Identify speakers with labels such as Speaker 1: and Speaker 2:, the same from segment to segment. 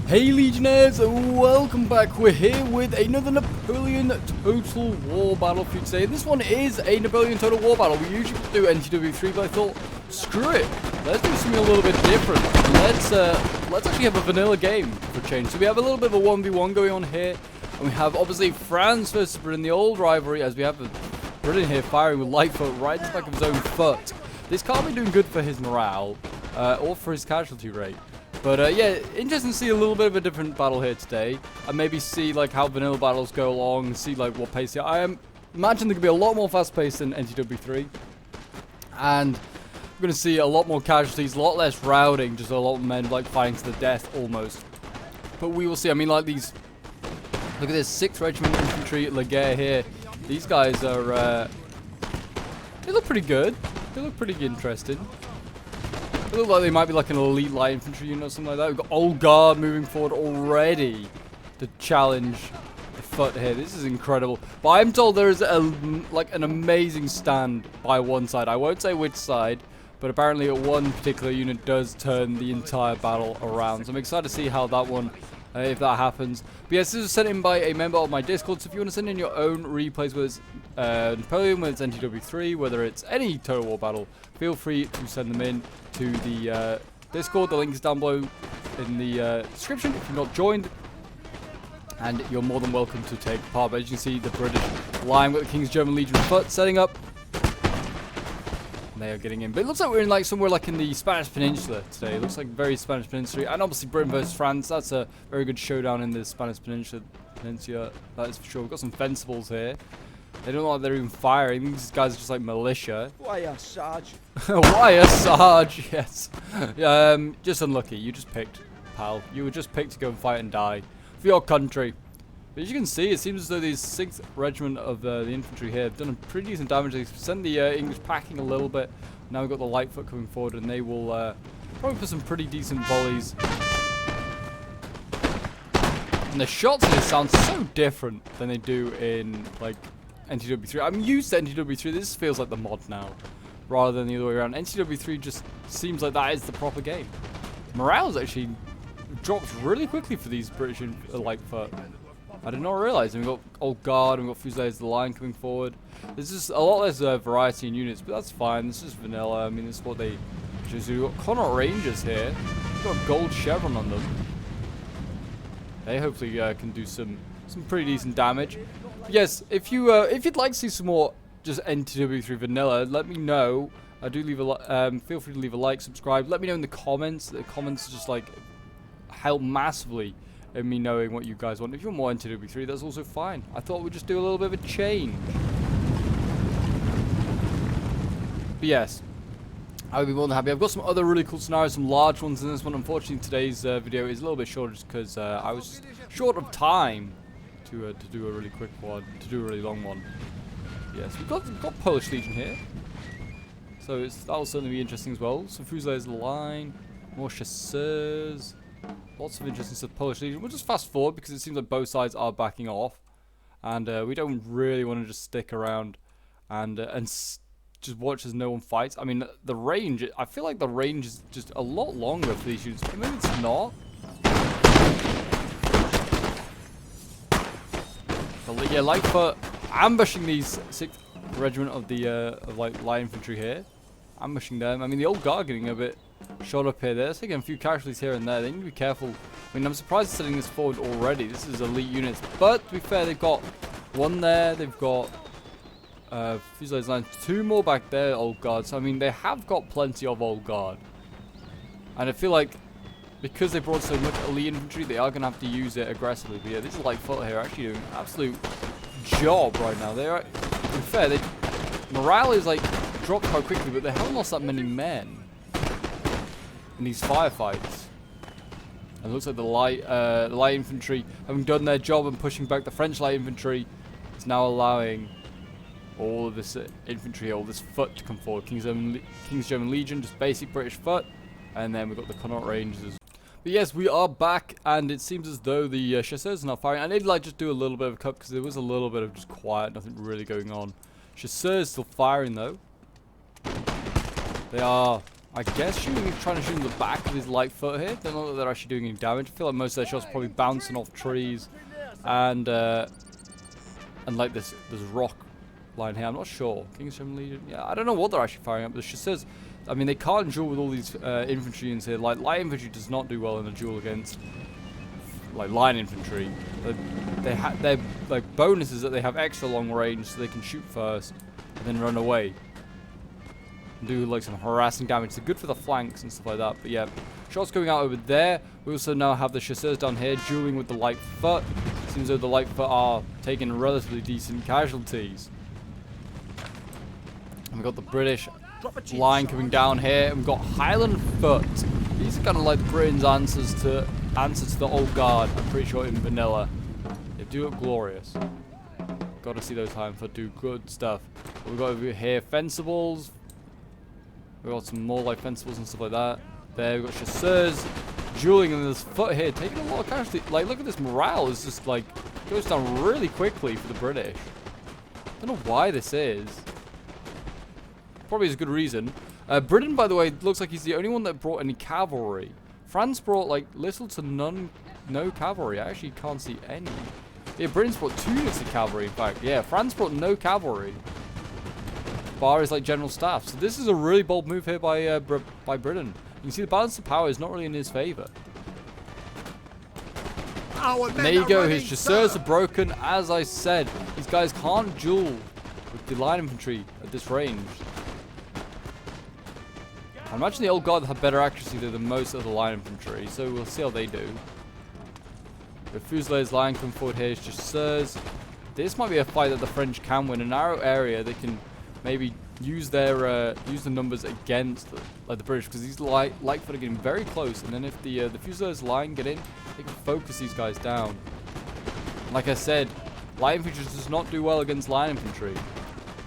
Speaker 1: Hey Legionnaires, welcome back. We're here with another Napoleon Total War battle for you today. This one is a Napoleon Total War battle. We usually do NTW3, but I thought, screw it, let's do something a little bit different. Let's actually have a vanilla game for a change. So we have a little bit of a 1v1 going on here, and we have obviously France versus Britain, the old rivalry, as we have Britain here firing with Lightfoot right in the back of his own foot. This can't be doing good for his morale or for his casualty rate. But yeah, interesting to see a little bit of a different battle here today, and maybe see like how vanilla battles go along, see like what pace. I imagine they could be a lot more fast-paced than NTW3, and we're going to see a lot more casualties, a lot less routing, just a lot of men like fighting to the death almost. But we will see. I mean, like these. Look at this 6th Regiment Infantry Laguerre here. These guys are. They look pretty good. They look pretty interesting. They look like they might be like an elite light infantry unit or something like that. We've got Old Guard moving forward already to challenge the foot here. This is incredible. But I'm told there is like an amazing stand by one side. I won't say which side, but apparently one particular unit does turn the entire battle around. So I'm excited to see how that one, if that happens. But yes, this was sent in by a member of my Discord. So if you want to send in your own replays, whether it's Napoleon, whether it's NTW3, whether it's any Total War battle, feel free to send them in to the Discord. The link is down below in the description if you're not joined, and you're more than welcome to take part. But as you can see, the British line with the King's German Legion foot setting up, and they are getting in. But it looks like we're in like somewhere like in the Spanish Peninsula today. It looks like very Spanish Peninsula, and obviously Britain versus France. That's a very good showdown in the Spanish Peninsula. That is for sure. We've got some fencibles here. They don't look like they're even firing. These guys are just like militia.
Speaker 2: Why, Sarge?
Speaker 1: Why, Sarge? Yes. Just unlucky. You just picked, pal. You were just picked to go and fight and die for your country. But as you can see, it seems as though the 6th Regiment of the infantry here have done a pretty decent damage. They've sent the English packing a little bit. Now we've got the Lightfoot coming forward, and they will probably put some pretty decent volleys. And the shots here sound so different than they do in like NTW3. I'm used to NTW3. This feels like the mod now, rather than the other way around. NTW3 just seems like that is the proper game. Morale's actually drops really quickly for these British Lightfoot. I did not realize. And we've got Old Guard, and we've got Fusiliers of the Line coming forward. There's just a lot less variety in units, but that's fine. This is vanilla. I mean, this is what they choose. We've got Connaught Rangers here. We've got a gold chevron on them. They hopefully can do some pretty decent damage. Yes, if you'd like to see some more just NTW3 vanilla, let me know. Do leave a feel free to leave a like, subscribe. Let me know in the comments. The comments just like help massively in me knowing what you guys want. If you want more NTW3, that's also fine. I thought we'd just do a little bit of a change. But yes, I would be more than happy. I've got some other really cool scenarios, some large ones in this one. Unfortunately, today's video is a little bit shorter just because I was short of time to do a really quick one, to do a really long one. Yes, we've got Polish Legion here, so that'll certainly be interesting as well. Some Fusiliers of the Line, more Chasseurs, lots of interesting stuff. Polish Legion. We'll just fast forward because it seems like both sides are backing off, and we don't really want to just stick around and just watch as no one fights. I mean, the range. I feel like the range is just a lot longer for these units. Maybe it's not. But yeah, Lightfoot ambushing these 6th Regiment of the like light infantry here, ambushing them. I mean, the Old Guard getting a bit shot up here. They're taking a few casualties here and there. They need to be careful. I mean, I'm surprised they're setting this forward already. This is elite units, but to be fair, they've got one there. They've got Fusiliers Line, 2 more back there. Old Guard. So I mean, they have got plenty of Old Guard, and I feel like, because they brought so much elite infantry, they are going to have to use it aggressively. But yeah, this is Lightfoot here actually doing an absolute job right now. They are, to be fair, morale is like dropped quite quickly, but they haven't lost that many men in these firefights. And it looks like the light infantry, having done their job and pushing back the French light infantry, is now allowing all of this infantry, all this foot to come forward. King's German Legion, just basic British foot, and then we've got the Connaught Rangers. But yes, we are back, and it seems as though the Chasseurs are not firing. I need to like just do a little bit of a cut because there was a little bit of just quiet, nothing really going on. Chasseurs still firing though. They are I guess trying to shoot in the back of his light foot here. Don't know that they're actually doing any damage. I feel like most of their shots are probably bouncing off trees and like this rock line here. I'm not sure. King's German Legion. Yeah, I don't know what they're actually firing at, but it just says, I mean, they can't duel with all these infantry in here. Like, light infantry does not do well in a duel against like line infantry. Their like bonuses that they have extra long range, so they can shoot first and then run away and do like some harassing damage. They're good for the flanks and stuff like that. But yeah, shots going out over there. We also now have the chasseurs down here dueling with the light foot. Seems though the light foot are taking relatively decent casualties. And we've got the British line coming down here. And we've got Highland foot. These are kind of like Britain's answers to the old guard. I'm pretty sure in vanilla. They do look glorious. Got to see those Highland foot do good stuff. But we've got over here Fencibles. We've got some more like Fencibles and stuff like that. There, we've got chasseurs dueling, and this foot here taking a lot of casualty. Like, look at this morale. Is just like goes down really quickly for the British. Don't know why this is. Probably is a good reason. Britain, by the way, looks like he's the only one that brought any cavalry. France brought like little to no cavalry. I actually can't see any. Yeah, Britain's brought 2 units of cavalry, in fact. Yeah, France brought no cavalry. Bar is like general staff. So this is a really bold move here by Britain. You can see the balance of power is not really in his favor. And there you go, his chasseurs are broken. As I said, these guys can't duel with the line infantry at this range. I imagine the old guard have better accuracy than most of the line infantry, so we'll see how they do. The Fusiliers line come forward here, his chasseurs. This might be a fight that the French can win. A narrow area, they can maybe use their use the numbers against the British, because these light foot are getting very close, and then if the Fusiliers line get in, they can focus these guys down. Like I said, light infantry does not do well against line infantry.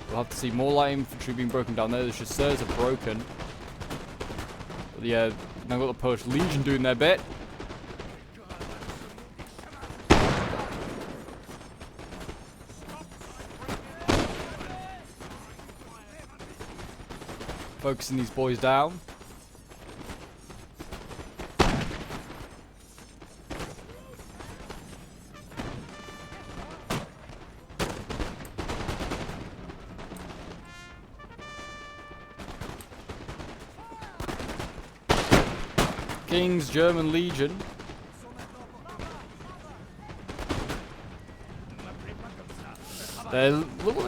Speaker 1: We'll have to see more light infantry being broken down there. The chasseurs are broken. But yeah, now got the Polish Legion doing their bit. Focusing these boys down. King's German Legion. They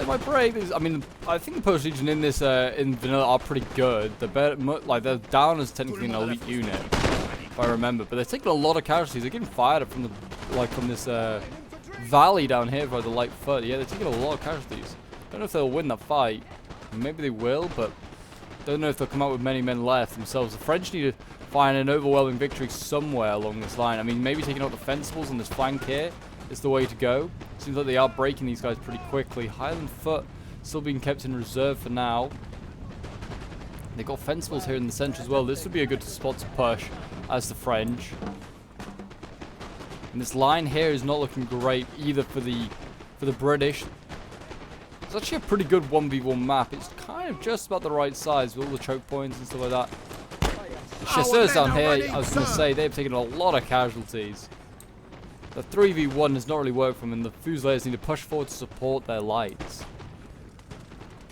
Speaker 1: might break. I mean, I think the Polish Legion in this in vanilla are pretty good. They're better, like they're down as technically an elite unit, if I remember. But they're taking a lot of casualties. They're getting fired up from this valley down here by the light foot. Yeah, they're taking a lot of casualties. Don't know if they'll win that fight. Maybe they will, but don't know if they'll come out with many men left themselves. The French need to find an overwhelming victory somewhere along this line. I mean, maybe taking out the Fencibles on this flank here is the way to go. Seems like they are breaking these guys pretty quickly. Highland foot still being kept in reserve for now. They've got Fencibles here in the centre as well. This would be a good spot to push as the French. And this line here is not looking great either for the British. It's actually a pretty good 1v1 map. It's kind of just about the right size with all the choke points and stuff like that. The chasseurs down here, I was going to say, they've taken a lot of casualties. The 3v1 has not really worked for them, and the Fusiliers need to push forward to support their lights.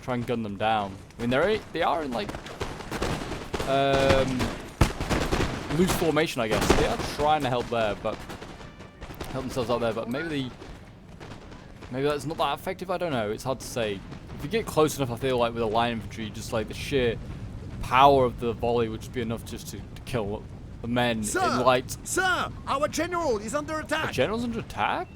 Speaker 1: Try and gun them down. I mean, they are in like loose formation, I guess. They are trying to help themselves out there, but maybe that's not that effective. I don't know. It's hard to say. If you get close enough, I feel like with a line infantry, just like the sheer power of the volley would just be enough just to kill the men in light.
Speaker 2: Sir, our general is under attack.
Speaker 1: The general's under attack?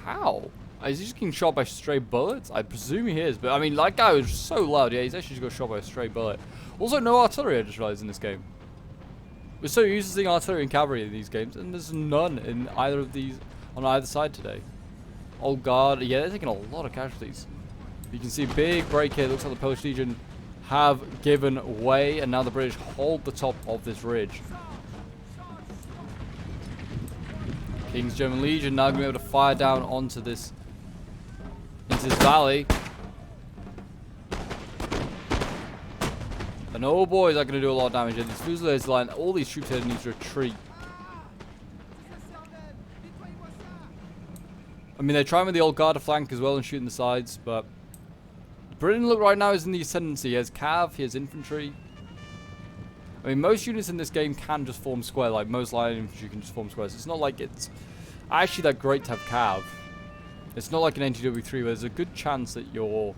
Speaker 1: How? Is he just getting shot by stray bullets? I presume he is, but I mean, that guy was so loud. Yeah, he's actually just got shot by a stray bullet. Also, no artillery, I just realized, in this game. We're so used to seeing artillery and cavalry in these games, and there's none in either of these on either side today. Old guard, yeah, they're taking a lot of casualties. You can see a big break here. Looks like the Polish Legion have given way, and now the British hold the top of this ridge. King's German Legion now going to be able to fire down onto this valley. And oh boy, is that going to do a lot of damage. And these Fusiliers line, all these troops here need to retreat. I mean, they're trying with the old guard to flank as well and shooting the sides, but Britain, look, right now is in the ascendancy. He has cav, he has infantry. I mean, most units in this game can just form square, like most line infantry can just form squares. It's not like it's actually that great to have cav. It's not like an NTW3 where there's a good chance that your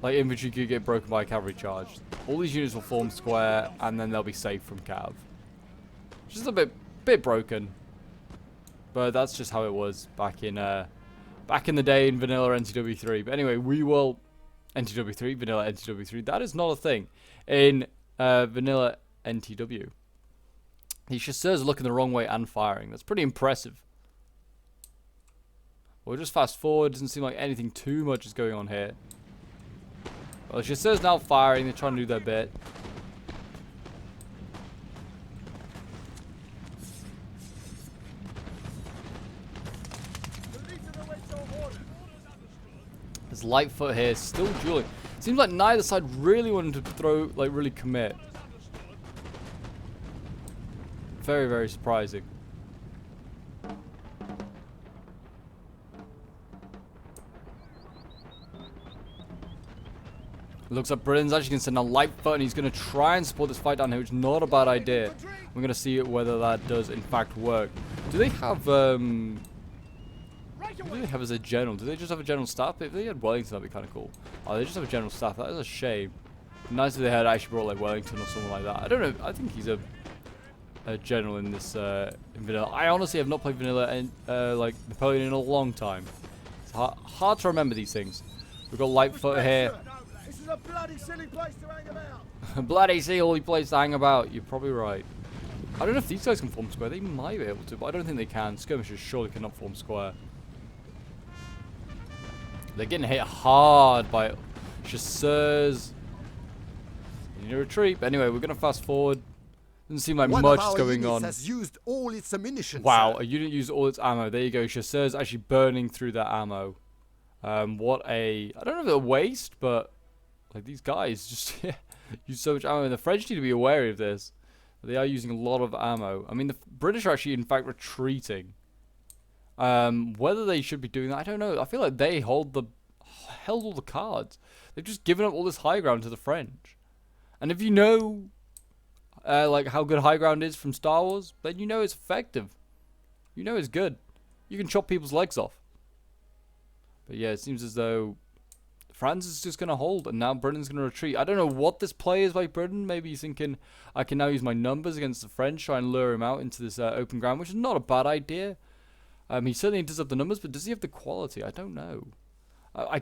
Speaker 1: like infantry could get broken by a cavalry charge. All these units will form square and then they'll be safe from cav. Just a bit broken. But that's just how it was back in the day in vanilla NTW3. But anyway, we will NTW3, vanilla NTW3. That is not a thing in vanilla NTW. These chasseurs are looking the wrong way and firing. That's pretty impressive. We'll just fast forward. Doesn't seem like anything too much is going on here. Well, the chasseurs now firing. They're trying to do their bit. There's Lightfoot here, still dueling. Seems like neither side really wanted to throw, like, really commit. Very, very surprising. Looks like Britain's actually going to send a Lightfoot and he's going to try and support this fight down here, which is not a bad idea. We're going to see whether that does in fact work. Do they have, who do they have as a general? Do they just have a general staff? If they had Wellington, that'd be kind of cool. Oh, they just have a general staff. That is a shame. Nice if they had actually brought like Wellington or something like that. I don't know. I think he's a general in this in vanilla. I honestly have not played vanilla and like Napoleon in a long time. It's hard to remember these things. We've got Lightfoot here.
Speaker 2: This is a bloody silly place to hang about.
Speaker 1: Bloody silly place to hang about. You're probably right. I don't know if these guys can form square. They might be able to, but I don't think they can. Skirmishers surely cannot form square. They're getting hit hard by chasseurs. You need to retreat. But anyway, we're going to fast forward. Doesn't seem like much is going on.
Speaker 2: Has used all its ammunition.
Speaker 1: Wow,
Speaker 2: sir.
Speaker 1: a unit used all its ammo. There you go. Chasseurs actually burning through their ammo. What a... I don't know if they're a waste, but... Like, these guys just use so much ammo. And the French need to be aware of this. They are using a lot of ammo. I mean, the British are actually, in fact, retreating. Whether they should be doing that, I don't know. I feel like they held all the cards. They've just given up all this high ground to the French. And if you know, like how good high ground is from Star Wars, then you know it's effective. You know it's good. You can chop people's legs off. But yeah, it seems as though France is just going to hold, and now Britain's going to retreat. I don't know what this play is by Britain. Maybe he's thinking, I can now use my numbers against the French, try and lure him out into this open ground, which is not a bad idea. He certainly does have the numbers, but does he have the quality? I don't know. I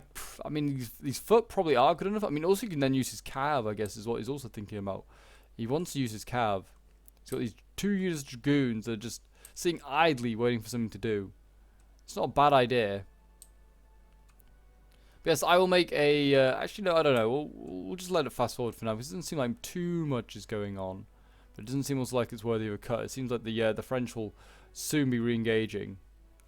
Speaker 1: mean, these foot probably are good enough. I mean, also he can then use his cav, I guess, is what he's also thinking about. He wants to use his cav. He's got these 2 units of dragoons that are just sitting idly waiting for something to do. It's not a bad idea. But yes, I will make a... actually, no, I don't know. We'll just let it fast forward for now, because it doesn't seem like too much is going on. But it doesn't seem also like it's worthy of a cut. It seems like the French will soon be re-engaging.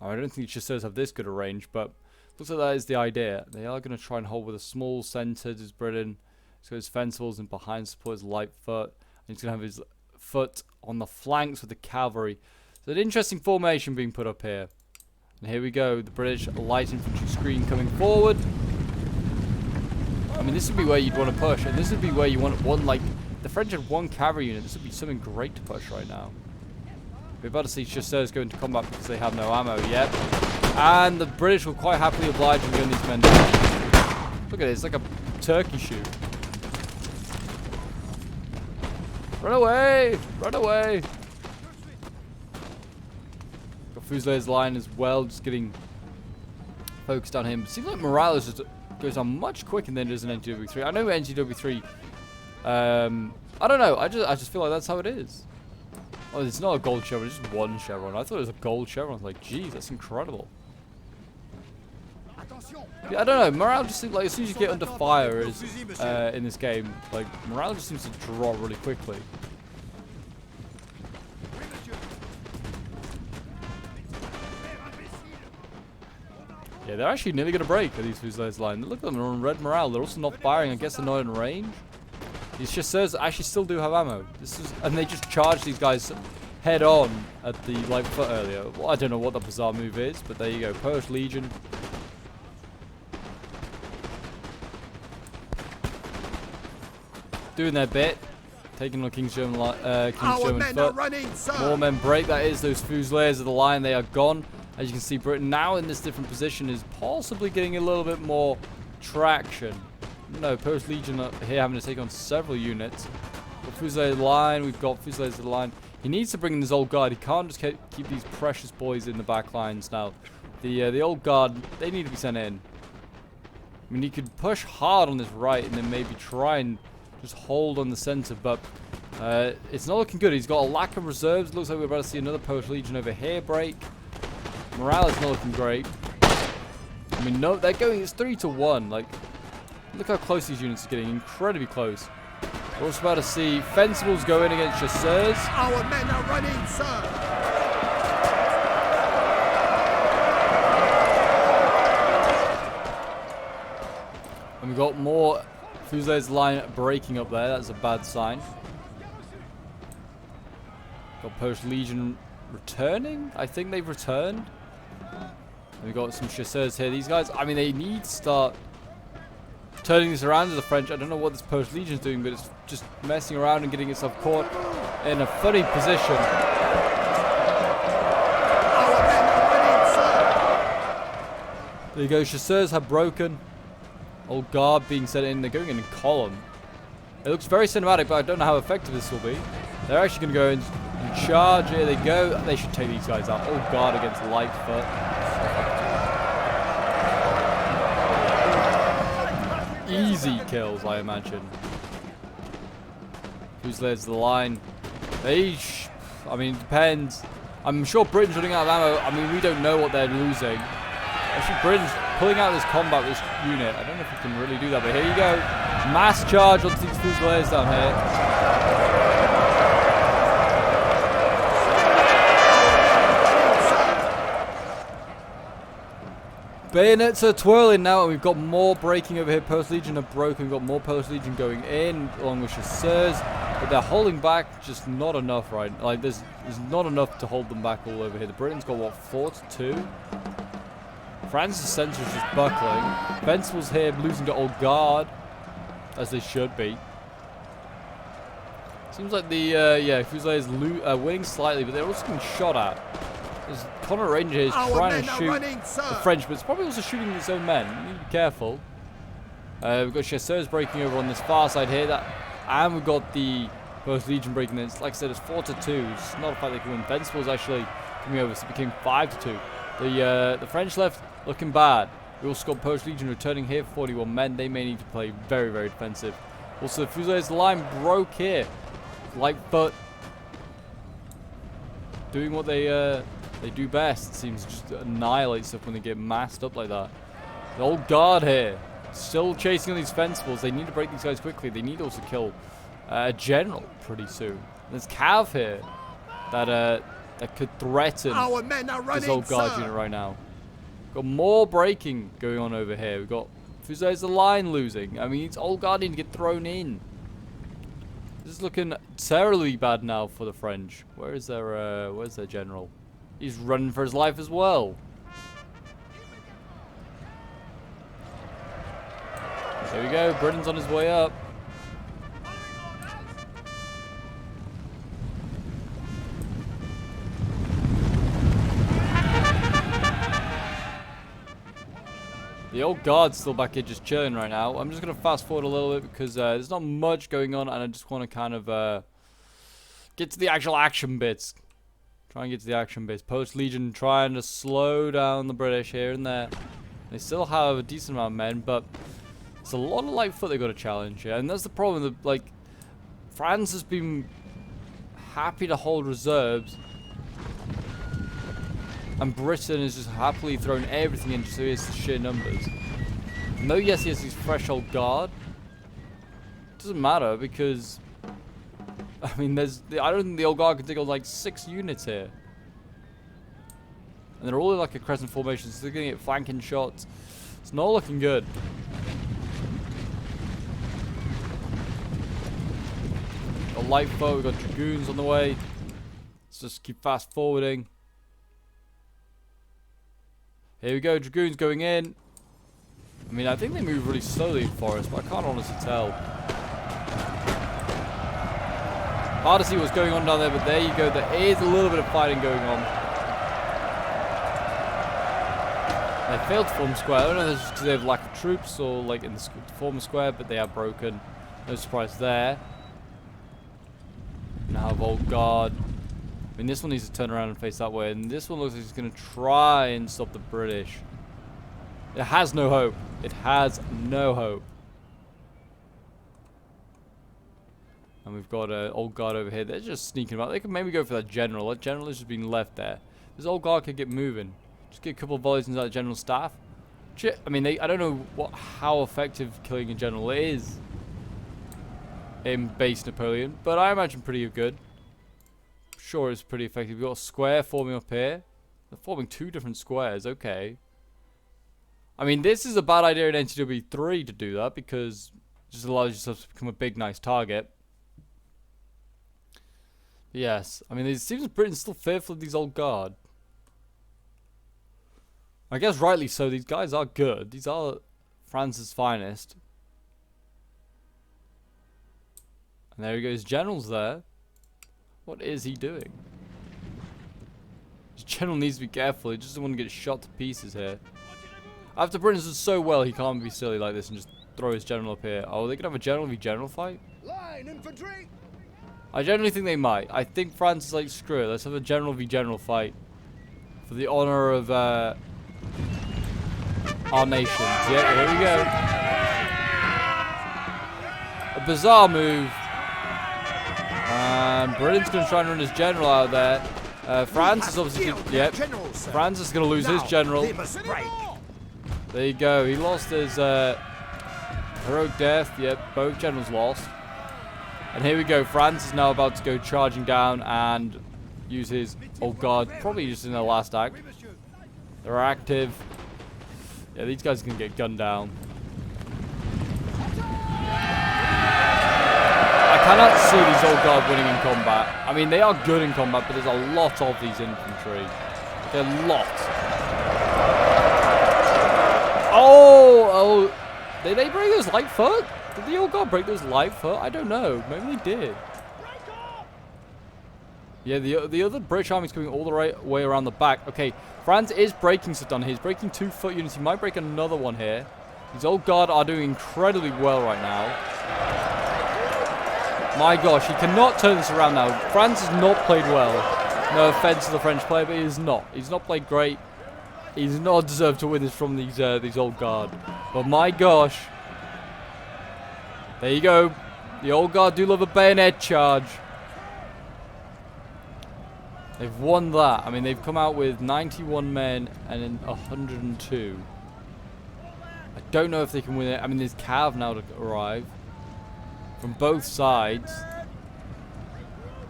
Speaker 1: I don't think chasseurs have this good a range, but looks like that is the idea. They are going to try and hold with a small centre. There's Britain. He's got his fencibles and behind support his Lightfoot. And he's going to have his foot on the flanks with the cavalry. So an interesting formation being put up here. And here we go. The British light infantry screen coming forward. I mean, this would be where you'd want to push. And this would be where you want one, like, the French had one cavalry unit. This would be something great to push right now. We're about to see chasseurs go into combat because they have no ammo yet. And the British will quite happily oblige in gun these men down. Look at it, it's like a turkey shoot. Run away! Run away! Got Fusilier's line as well, just getting focused on him. It seems like morale is just goes on much quicker than it is in NTW3. I know NTW3, I don't know, I just feel like that's how it is. Oh, it's not a gold chevron, it's just one chevron. I thought it was a gold chevron. I was like, geez, that's incredible. Yeah, I don't know, morale just seems like as soon as you get under fire in this game, like, morale just seems to drop really quickly. Yeah, they're actually nearly going to break at these Fusilier's line. Look at them, they're on red morale. They're also not firing. I guess they're not in range. These chasseurs actually still do have ammo. And they just charged these guys head on at the light foot earlier. Well, I don't know what the bizarre move is, but there you go. Polish Legion. Doing their bit. Taking on King's German foot. More men break. That is those Fusiliers of the line. They are gone. As you can see, Britain now in this different position is possibly getting a little bit more traction. No, Polish Legion up here having to take on several units. Fusiliers of the line. We've got Fusiliers of the line. He needs to bring in his old guard. He can't just keep these precious boys in the back lines now. The old guard, they need to be sent in. I mean, he could push hard on this right and then maybe try and just hold on the center, but it's not looking good. He's got a lack of reserves. Looks like we're about to see another Polish Legion over here break. Morale is not looking great. I mean, no, they're going, it's 3-1. Like, look how close these units are getting. Incredibly close. We're also about to see Fencibles go in against chasseurs.
Speaker 2: Our men are running, sir.
Speaker 1: And we've got more Fusiliers line breaking up there. That's a bad sign. Got Polish Legion returning. I think they've returned. And we've got some chasseurs here. These guys, I mean, they need to start turning this around to the French. I don't know what this Polish Legion is doing, but it's just messing around and getting itself caught in a funny position. There you go. Chasseurs have broken. Old guard being sent in. They're going in column. It looks very cinematic, but I don't know how effective this will be. They're actually going to go in and charge. Here they go. They should take these guys out. Old guard against Lightfoot. Easy kills, I imagine. Fusiliers the line. I mean, it depends. I'm sure Britain's running out of ammo. I mean, we don't know what they're losing. Actually, Britain's pulling out this combat, this unit. I don't know if we can really do that, but here you go. Mass charge onto these Fusiliers down here. Bayonets are twirling now, and we've got more breaking over here. Polish Legion are broken. We've got more Polish Legion going in, along with chasseurs. But they're holding back, just not enough, right? Like, there's not enough to hold them back all over here. The Britain's got, what, 4-2? France's center is just buckling. Fencibles here losing to old guard, as they should be. Seems like the Fusiliers winning slightly, but they're also getting shot at. There's Conor Ranger here is trying to shoot the French, but it's probably also shooting its own men. You need to be careful. We've got chasseurs breaking over on this far side here, and we've got the Polish Legion breaking in. Like I said, it's 4-2. It's not a fight they can win. Fencibles actually coming over, so it became 5-2. The French left looking bad. We also got Polish Legion returning here, 41 men. They may need to play very, very defensive. Also, the Fusiliers line broke here. Lightfoot doing what they do best. It seems just to annihilate stuff when they get massed up like that. The old guard here, still chasing on these Fencibles. They need to break these guys quickly. They need to also kill a general pretty soon. There's Cav here that could threaten this old guard unit right now. Got more breaking going on over here. We've got Fusiliers the line losing. I mean, it's old guard need to get thrown in. This is looking terribly bad now for the French. Where's their general? He's running for his life as well. There we go. Britain's on his way up. The old guard's still back here just chilling right now. I'm just going to fast forward a little bit because there's not much going on, and I just want to kind of get to the actual action bits. Try and get to the action bits. Polish Legion trying to slow down the British here and there. They still have a decent amount of men, but it's a lot of Lightfoot they've got to challenge here. And that's the problem. That, like, France has been happy to hold reserves, and Britain is just happily throwing everything in just so he has the sheer numbers. No, yes, he has his fresh old guard. Doesn't matter because, I mean, I don't think the old guard can take on like 6 units here. And they're all in like a crescent formation, so they're going to get flanking shots. It's not looking good. got light foot, we've got dragoons on the way. Let's just keep fast forwarding. Here we go, dragoons going in. I mean, I think they move really slowly in forest, but I can't honestly tell. Hard to see what's going on down there, but there you go. There is a little bit of fighting going on. They failed to form square. I don't know if it's because they have lack of troops or like in the form a square, but they are broken. No surprise there. Now have old guard. I mean, this one needs to turn around and face that way, and this one looks like it's going to try and stop the British. It has no hope. It has no hope. And we've got an old guard over here. They're just sneaking about. They could maybe go for that general. That general has just been left there. This old guard could get moving. Just get a couple of volleys into that general staff. I mean, I don't know how effective killing a general is in base Napoleon, but I imagine pretty good. Sure, it's pretty effective. We've got a square forming up here. They're forming two different squares. Okay. I mean, this is a bad idea in NTW3 to do that because it just allows yourself to become a big, nice target. Yes. I mean, it seems Britain's still fearful of these old guard. I guess rightly so. These guys are good. These are France's finest. And there he goes. General's there. What is he doing? His general needs to be careful. He just doesn't want to get shot to pieces here. After Britain's done so well, he can't be silly like this and just throw his general up here. Oh, they could have a general v general fight?
Speaker 2: Line infantry.
Speaker 1: I generally think they might. I think France is like, screw it. Let's have a general v general fight. For the honor of our nations. Yeah, here we go. A bizarre move. Britain's going to try and run his general out there. France is obviously... Yep. France is going to lose his general. There you go. He lost his heroic death. Yep, both generals lost. And here we go. France is now about to go charging down and use his old guard. Probably just in their last act. They're active. Yeah, these guys can get gunned down. I cannot see these old guard winning in combat. I mean, they are good in combat, but there's a lot of these infantry. They're a lot. Oh! Did they break those light foot? Did the old guard break those light foot? I don't know. Maybe they did. Yeah, the other British army's coming all the right way around the back. Okay, France is breaking stuff down here. He's breaking 2 foot units. He might break another one here. These old guard are doing incredibly well right now. My gosh, he cannot turn this around now. France has not played well. No offense to the French player, but he is not. He's not played great. He's not deserved to win this from these old guard. But my gosh. There you go. The old guard do love a bayonet charge. They've won that. I mean, they've come out with 91 men and 102. I don't know if they can win it. I mean, there's Cav now to arrive. From both sides.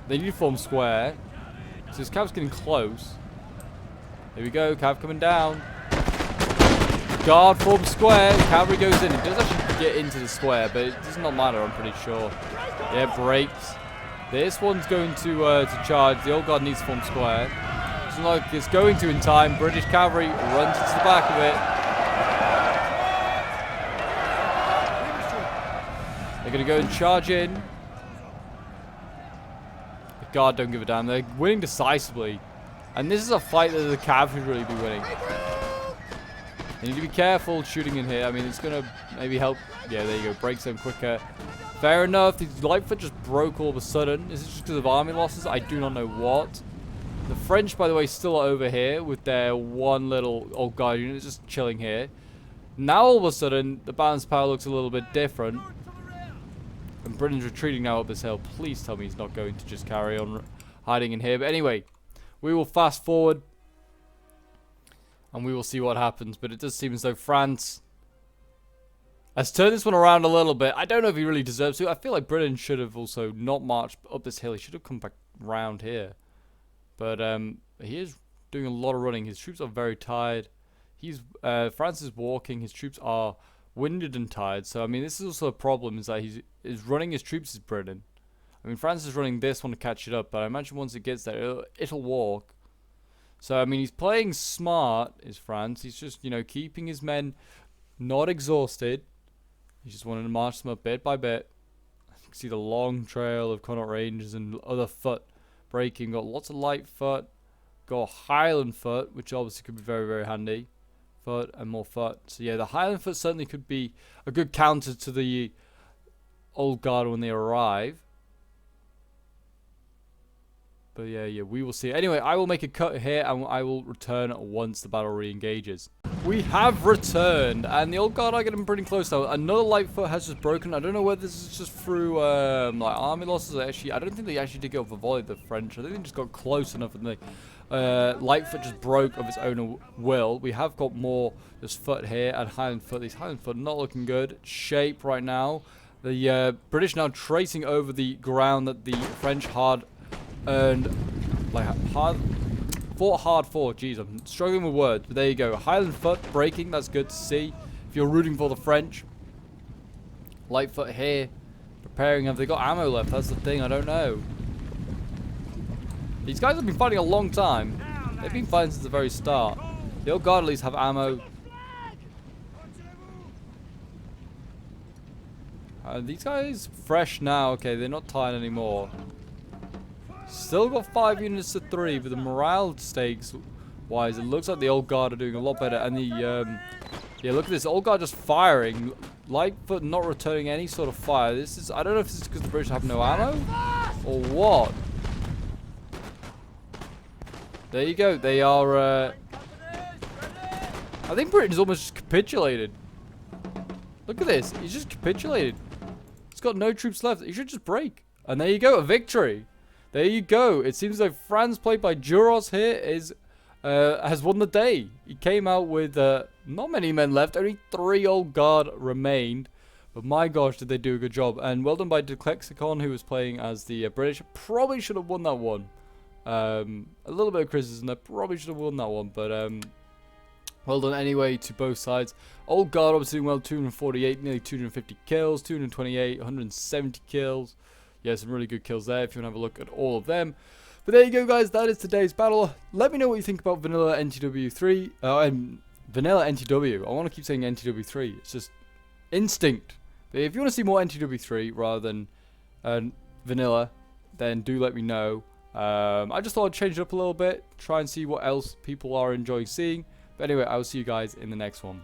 Speaker 1: They need to form square. So this Cav's getting close. Here we go, Cav coming down. Guard forms square. Cavalry goes in. It does actually get into the square, but it does not matter, I'm pretty sure. Yeah, breaks. This one's going to charge. The old guard needs to form square. It's not like it's going to in time. British cavalry runs into the back of it. They're going to go and charge in. The guard don't give a damn. They're winning decisively. And this is a fight that the Cav should really be winning. They need to be careful shooting in here. I mean, it's going to maybe help. Yeah, there you go. Breaks them quicker. Fair enough. The Lightfoot just broke all of a sudden. Is it just because of army losses? I do not know what. The French, by the way, still over here with their one little old guard unit just chilling here. Now, all of a sudden, the balance power looks a little bit different. And Britain's retreating now up this hill. Please tell me he's not going to just carry on hiding in here. But anyway, we will fast forward. And we will see what happens. But it does seem as though France has turned this one around a little bit. I don't know if he really deserves to. I feel like Britain should have also not marched up this hill. He should have come back round here. But he is doing a lot of running. His troops are very tired. France is walking. His troops are winded and tired. So, I mean, this is also a problem, is that he's running his troops as Britain. I mean, France is running this one to catch it up, but I imagine once it gets there, it'll walk. So, I mean, he's playing smart, is France. He's just, you know, keeping his men not exhausted. He's just wanting to march them up bit by bit. You can see the long trail of Connaught Rangers and other foot breaking. Got lots of light foot. Got Highland foot, which obviously could be very, very handy. Foot and more foot. So, yeah, the Highland foot certainly could be a good counter to the Old Guard when they arrive. But yeah, we will see. Anyway, I will make a cut here and I will return once the battle re-engages. We have returned and the Old Guard are getting pretty close now. Another light foot has just broken. I don't know whether this is just through like army losses. Actually, I don't think they actually did go for volley, the French. I think they just got close enough and the light foot just broke of its own will. We have got more this foot here and Highland foot. These Highland foot not looking good shape right now. The British now tracing over the ground that the French hard earned, like fought hard for. Jeez, I'm struggling with words, but there you go. Highland foot breaking, that's good to see. If you're rooting for the French. Light foot here, preparing. Have they got ammo left? That's the thing, I don't know. These guys have been fighting a long time. They've been fighting since the very start. The Old Guard at least have ammo. These guys fresh now. Okay, they're not tired anymore. Still got 5 units to 3, but the morale stakes wise, it looks like the Old Guard are doing a lot better. And the yeah, look at this, Old Guard just firing. Lightfoot not returning any sort of fire. This is, I don't know if this is because the British have no ammo or what. There you go. They are. I think Britain's almost just capitulated. Look at this. He's just capitulated. He's got no troops left. He should just break. And there you go, a victory. There you go. It seems like France, played by Juros here, has won the day. He came out with not many men left. Only 3 Old Guard remained. But my gosh, did they do a good job. And well done by Declexicon, who was playing as the British. Probably should have won that one. A little bit of criticism there. Probably should have won that one. But well done anyway to both sides. Old Guard obviously doing well. 248, nearly 250 kills. 228, 170 kills. Yeah, some really good kills there if you want to have a look at all of them. But there you go, guys. That is today's battle. Let me know what you think about Vanilla NTW3. And Vanilla NTW. I want to keep saying NTW3. It's just instinct. But if you want to see more NTW3 rather than Vanilla, then do let me know. I just thought I'd change it up a little bit. Try and see what else people are enjoying seeing. But anyway, I will see you guys in the next one.